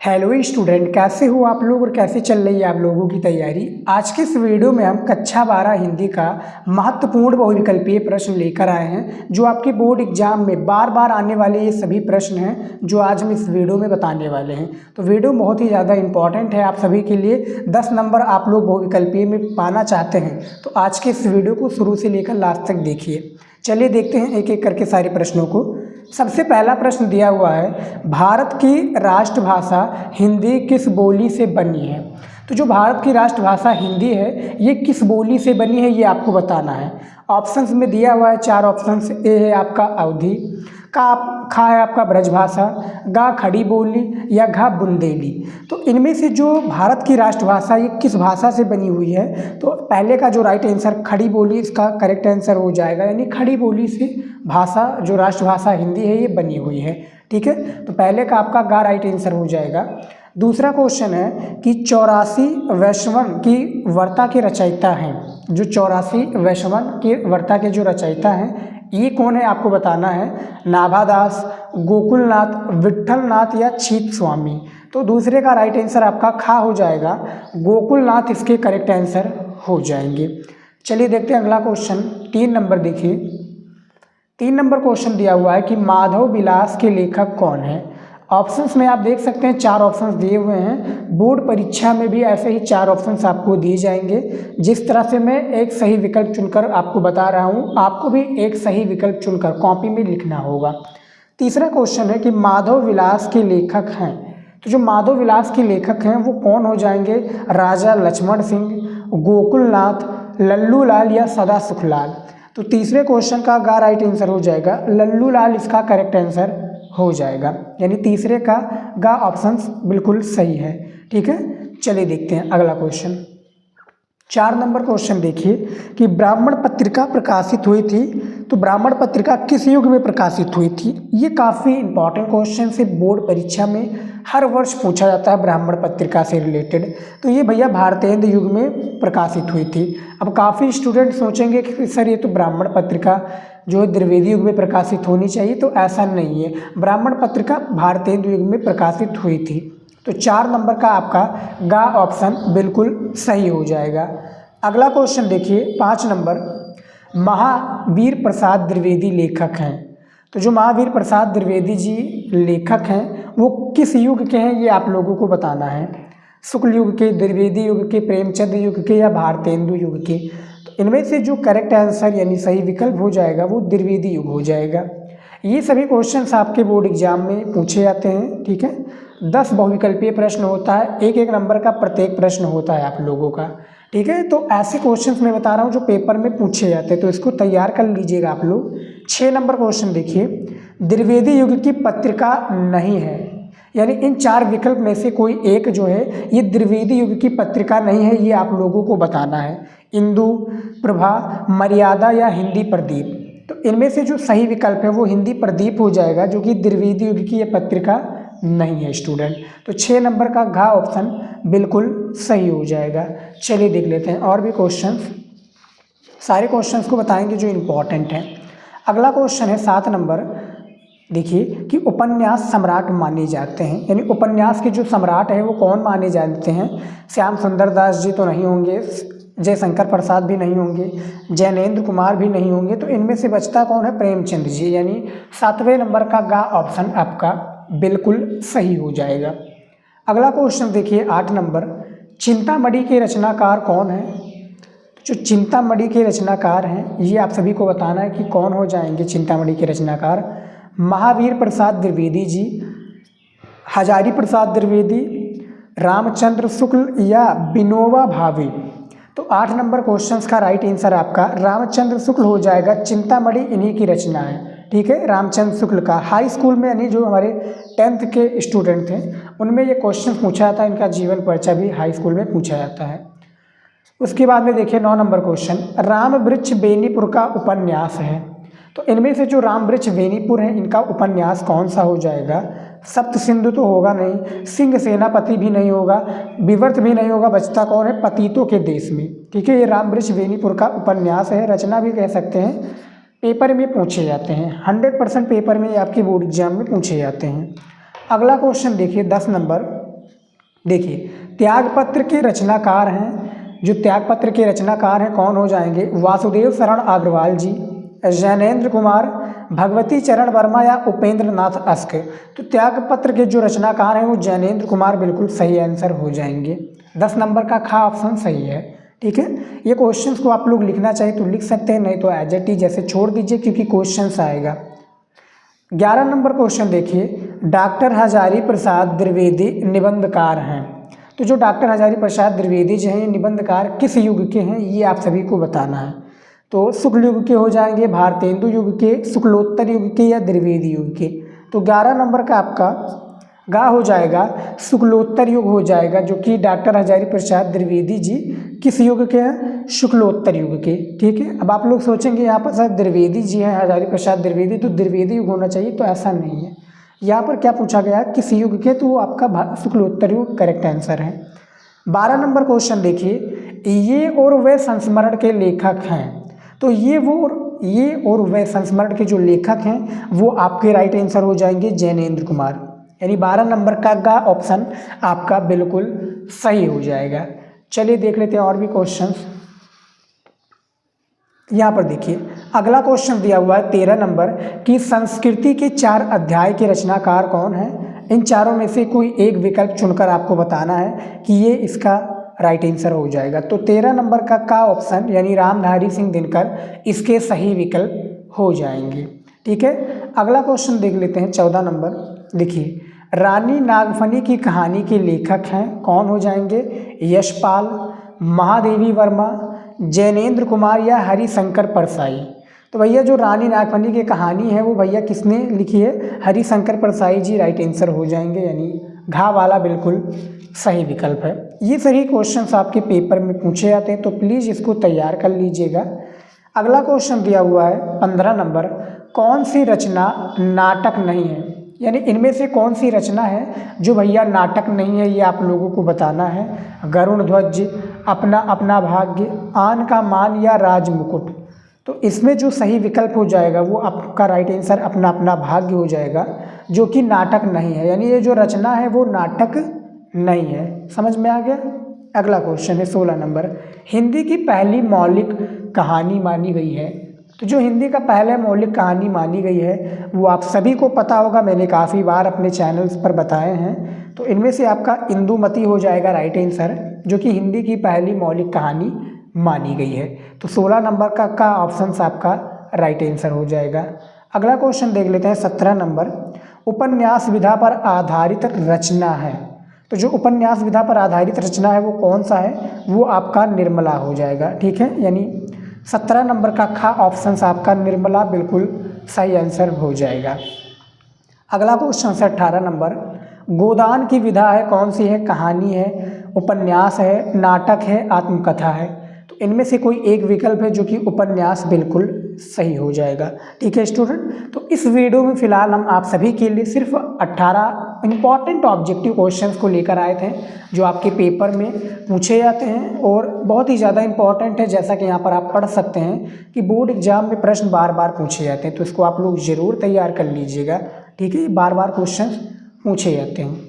Hello student, कैसे हो आप लोग और कैसे चल रही है आप लोगों की तैयारी। आज के इस वीडियो में हम कक्षा 12 हिंदी का महत्वपूर्ण बहुविकल्पीय प्रश्न लेकर आए हैं, जो आपके बोर्ड एग्जाम में बार बार आने वाले ये सभी प्रश्न हैं जो आज हम इस वीडियो में बताने वाले हैं। तो वीडियो बहुत ही ज़्यादा इंपॉर्टेंट है आप सभी के लिए। 10 नंबर आप लोग बहुविकल्पीय में पाना चाहते हैं तो आज के इस वीडियो को शुरू से लेकर लास्ट तक देखिए। चलिए देखते हैं एक एक करके सारे प्रश्नों को। सबसे पहला प्रश्न दिया हुआ है, भारत की राष्ट्रभाषा हिंदी किस बोली से बनी है। तो जो भारत की राष्ट्रभाषा हिंदी है ये किस बोली से बनी है ये आपको बताना है। ऑप्शंस में दिया हुआ है 4 ऑप्शंस। ए है आपका अवधी, खा है आपका ब्रजभाषा, गा खड़ी बोली या घा बुंदेली। तो इनमें से जो भारत की राष्ट्रभाषा ये किस भाषा से बनी हुई है, तो पहले का जो राइट आंसर खड़ी बोली इसका करेक्ट आंसर हो जाएगा, यानी खड़ी बोली से भाषा जो राष्ट्रभाषा हिंदी है ये बनी हुई है। ठीक है, तो पहले का आपका गा राइट आंसर हो जाएगा। दूसरा क्वेश्चन है कि 84 वैश्वन की वार्ता के रचयिता हैं। जो 84 वैश्वन की वार्ता के जो रचयिता हैं ये कौन है आपको बताना है। नाभादास, गोकुलनाथ, विट्ठलनाथ या छीत स्वामी। तो दूसरे का राइट आंसर आपका खा हो जाएगा, गोकुलनाथ इसके करेक्ट आंसर हो जाएंगे। चलिए देखते हैं अगला क्वेश्चन। 3 नंबर देखिए। 3 नंबर क्वेश्चन दिया हुआ है कि माधव विलास के लेखक कौन है। ऑप्शंस में आप देख सकते हैं 4 ऑप्शंस दिए हुए हैं। बोर्ड परीक्षा में भी ऐसे ही 4 ऑप्शंस आपको दिए जाएंगे। जिस तरह से मैं एक सही विकल्प चुनकर आपको बता रहा हूं, आपको भी एक सही विकल्प चुनकर कॉपी में लिखना होगा। तीसरा क्वेश्चन है कि माधव विलास के लेखक हैं। तो जो माधव विलास के लेखक हैं वो कौन हो जाएंगे। राजा लक्ष्मण सिंह, गोकुलनाथ, लल्लू लाल या सदा सुखलाल। तो तीसरे क्वेश्चन का गा राइट आंसर हो जाएगा, लल्लू लाल इसका करेक्ट आंसर हो जाएगा, यानी तीसरे का गा ऑप्शन बिल्कुल सही है। ठीक है, चलिए देखते हैं अगला क्वेश्चन। 4 नंबर क्वेश्चन देखिए कि ब्राह्मण पत्रिका प्रकाशित हुई थी। तो ब्राह्मण पत्रिका किस युग में प्रकाशित हुई थी। ये काफ़ी इंपॉर्टेंट क्वेश्चन से बोर्ड परीक्षा में हर वर्ष पूछा जाता है ब्राह्मण पत्रिका से रिलेटेड। तो ये भैया भारतेंद्र युग में प्रकाशित हुई थी। अब काफ़ी स्टूडेंट सोचेंगे कि सर ये तो ब्राह्मण पत्रिका जो है द्विवेदी युग में प्रकाशित होनी चाहिए, तो ऐसा नहीं है। ब्राह्मण पत्रिका भारतेंद्र युग में प्रकाशित हुई थी। तो 4 नंबर का आपका गा ऑप्शन बिल्कुल सही हो जाएगा। अगला क्वेश्चन देखिए 5 नंबर। महावीर प्रसाद द्विवेदी लेखक हैं। तो जो महावीर प्रसाद द्विवेदी जी लेखक हैं वो किस युग के हैं ये आप लोगों को बताना है। शुक्ल युग के, द्विवेदी युग के, प्रेमचंद युग के या भारतेंदु युग के। तो इनमें से जो करेक्ट आंसर यानी सही विकल्प हो जाएगा वो द्विवेदी युग हो जाएगा। ये सभी क्वेश्चंस आपके बोर्ड एग्जाम में पूछे जाते हैं। ठीक है, 10 बहुविकल्पीय प्रश्न होता है, एक एक नंबर का प्रत्येक प्रश्न होता है आप लोगों का। ठीक है, तो ऐसे क्वेश्चंस मैं बता रहा हूँ जो पेपर में पूछे जाते हैं, तो इसको तैयार कर लीजिएगा आप लोग। 6 नंबर क्वेश्चन देखिए, द्विवेदी युग की पत्रिका नहीं है, यानी इन 4 विकल्प में से कोई एक जो है ये द्विवेदी युग की पत्रिका नहीं है, ये आप लोगों को बताना है। इंदु, प्रभा, मर्यादा या हिंदी प्रदीप। तो इनमें से जो सही विकल्प है वो हिंदी प्रदीप हो जाएगा, जो कि द्विवेदी युग की ये पत्रिका नहीं है स्टूडेंट। तो 6 नंबर का घा ऑप्शन बिल्कुल सही हो जाएगा। चलिए देख लेते हैं और भी क्वेश्चंस। सारे क्वेश्चंस को बताएंगे जो इम्पोर्टेंट हैं। अगला क्वेश्चन है 7 नंबर। देखिए कि उपन्यास सम्राट माने जाते हैं, यानी उपन्यास के जो सम्राट हैं वो कौन माने जाते हैं। श्याम सुंदर दास जी तो नहीं होंगे, जयशंकर प्रसाद भी नहीं होंगे, जैनेन्द्र कुमार भी नहीं होंगे। तो इनमें से बचता कौन है, प्रेमचंद जी, यानी 7वें नंबर का गा ऑप्शन आपका बिल्कुल सही हो जाएगा। अगला क्वेश्चन देखिए 8 नंबर। चिंतामणि के रचनाकार कौन है। जो चिंतामणि के रचनाकार हैं ये आप सभी को बताना है कि कौन हो जाएंगे चिंतामणि के रचनाकार। महावीर प्रसाद द्विवेदी जी, हजारी प्रसाद द्विवेदी, रामचंद्र शुक्ल या विनोबा भावे। तो 8 नंबर क्वेश्चंस का राइट आंसर आपका रामचंद्र शुक्ल हो जाएगा। चिंतामणि इन्हीं की रचना है। ठीक है, रामचंद्र शुक्ल का। हाई स्कूल में यानी जो हमारे 10th के स्टूडेंट थे उनमें ये क्वेश्चन पूछा जाता है, इनका जीवन परिचय भी हाई स्कूल में पूछा जाता है। उसके बाद में देखिए 9 नंबर क्वेश्चन। राम वृक्ष बेनीपुर का उपन्यास है। तो इनमें से जो राम वृक्ष बेनीपुर है इनका उपन्यास कौन सा हो जाएगा। सप्त सिंधु तो होगा नहीं, सिंह सेनापति भी नहीं होगा, विवर्त भी नहीं होगा, बचता कौन है, पतितों के देश में। ठीक है, ये राम वृक्ष बेनीपुर का उपन्यास है, रचना भी कह सकते हैं। पेपर में पूछे जाते हैं, 100% पेपर में आपके बोर्ड एग्जाम में पूछे जाते हैं। अगला क्वेश्चन देखिए 10 नंबर। देखिए त्यागपत्र के रचनाकार हैं, जो त्यागपत्र के रचनाकार हैं कौन हो जाएंगे, वासुदेव शरण अग्रवाल जी, जैनेन्द्र कुमार, भगवती चरण वर्मा या उपेंद्र नाथ अस्क। तो त्यागपत्र के जो रचनाकार हैं वो जैनेन्द्र कुमार बिल्कुल सही आंसर हो जाएंगे। 10 नंबर का खा ऑप्शन सही है। ठीक है, ये क्वेश्चंस को आप लोग लिखना चाहे तो लिख सकते हैं, नहीं तो एज इट इज जैसे छोड़ दीजिए क्योंकि क्वेश्चंस आएगा। 11 नंबर क्वेश्चन देखिए, डॉक्टर हजारी प्रसाद द्विवेदी निबंधकार हैं। तो जो डॉक्टर हजारी प्रसाद द्विवेदी जो हैं ये निबंधकार किस युग के हैं ये आप सभी को बताना है। तो शुक्ल युग के हो जाएंगे, भारतेंदु युग के, शुक्लोत्तर युग के या द्विवेदी युग के। तो 11 नंबर का आपका गा हो जाएगा शुक्लोत्तर युग हो जाएगा, जो कि डॉक्टर हजारी प्रसाद द्विवेदी जी किस युग के हैं, शुक्लोत्तर युग के। ठीक है, अब आप लोग सोचेंगे यहाँ पर सर द्विवेदी जी हैं हजारी प्रसाद द्विवेदी, तो द्विवेदी युग होना चाहिए, तो ऐसा नहीं है। यहाँ पर क्या पूछा गया किस युग के, तो वो आपका शुक्लोत्तर युग करेक्ट आंसर है। 12 नंबर क्वेश्चन देखिए, ये और वे संस्मरण के लेखक हैं। तो ये और वे संस्मरण के जो लेखक हैं वो आपके राइट आंसर हो जाएंगे जैनेन्द्र कुमार, यानी 12 नंबर का ऑप्शन आपका बिल्कुल सही हो जाएगा। चलिए देख लेते हैं और भी क्वेश्चंस। यहाँ पर देखिए अगला क्वेश्चन दिया हुआ है 13 नंबर कि संस्कृति के 4 अध्याय के रचनाकार कौन है। इन चारों में से कोई एक विकल्प चुनकर आपको बताना है कि ये इसका राइट आंसर हो जाएगा। तो 13 नंबर का ऑप्शन यानी रामधारी सिंह दिनकर इसके सही विकल्प हो जाएंगे। ठीक है, अगला क्वेश्चन देख लेते हैं 14 नंबर। देखिए रानी नागफनी की कहानी के लेखक हैं कौन हो जाएंगे, यशपाल, महादेवी वर्मा, जैनेन्द्र कुमार या हरिशंकर परसाई। तो भैया जो रानी नागफनी की कहानी है वो भैया किसने लिखी है, हरिशंकर परसाई जी राइट आंसर हो जाएंगे, यानी घा वाला बिल्कुल सही विकल्प है। ये सही क्वेश्चंस आपके पेपर में पूछे जाते हैं, तो प्लीज़ इसको तैयार कर लीजिएगा। अगला क्वेश्चन दिया हुआ है 15 नंबर, कौन सी रचना नाटक नहीं है, यानी इनमें से कौन सी रचना है जो भैया नाटक नहीं है, ये आप लोगों को बताना है। गरुण ध्वज, अपना अपना भाग्य, आन का मान या राज मुकुट। तो इसमें जो सही विकल्प हो जाएगा वो आपका राइट आंसर अपना अपना भाग्य हो जाएगा, जो कि नाटक नहीं है, यानी ये जो रचना है वो नाटक नहीं है। समझ में आ गया। अगला क्वेश्चन है 16 नंबर, हिंदी की पहली मौलिक कहानी मानी गई है। तो जो हिंदी का पहला मौलिक कहानी मानी गई है वो आप सभी को पता होगा, मैंने काफ़ी बार अपने चैनल्स पर बताए हैं। तो इनमें से आपका इंदुमती हो जाएगा राइट आंसर, जो कि हिंदी की पहली मौलिक कहानी मानी गई है। तो 16 नंबर का ऑप्शन आपका राइट आंसर हो जाएगा। अगला क्वेश्चन देख लेते हैं 17 नंबर, उपन्यास विधा पर आधारित रचना है। तो जो उपन्यास विधा पर आधारित रचना है वो कौन सा है, वो आपका निर्मला हो जाएगा। ठीक है, यानी 17 नंबर का ऑप्शन आपका निर्मला बिल्कुल सही आंसर हो जाएगा। अगला क्वेश्चन है 18 नंबर, गोदान की विधा है कौन सी है, कहानी है, उपन्यास है, नाटक है, आत्मकथा है। तो इनमें से कोई एक विकल्प है जो कि उपन्यास बिल्कुल सही हो जाएगा। ठीक है स्टूडेंट, तो इस वीडियो में फिलहाल हम आप सभी के लिए सिर्फ 18 इंपॉर्टेंट ऑब्जेक्टिव क्वेश्चंस को लेकर आए थे जो आपके पेपर में पूछे जाते हैं और बहुत ही ज़्यादा इंपॉर्टेंट है। जैसा कि यहाँ पर आप पढ़ सकते हैं कि बोर्ड एग्जाम में प्रश्न बार बार पूछे जाते हैं, तो इसको आप लोग ज़रूर तैयार कर लीजिएगा। ठीक है, बार बार क्वेश्चन पूछे जाते हैं।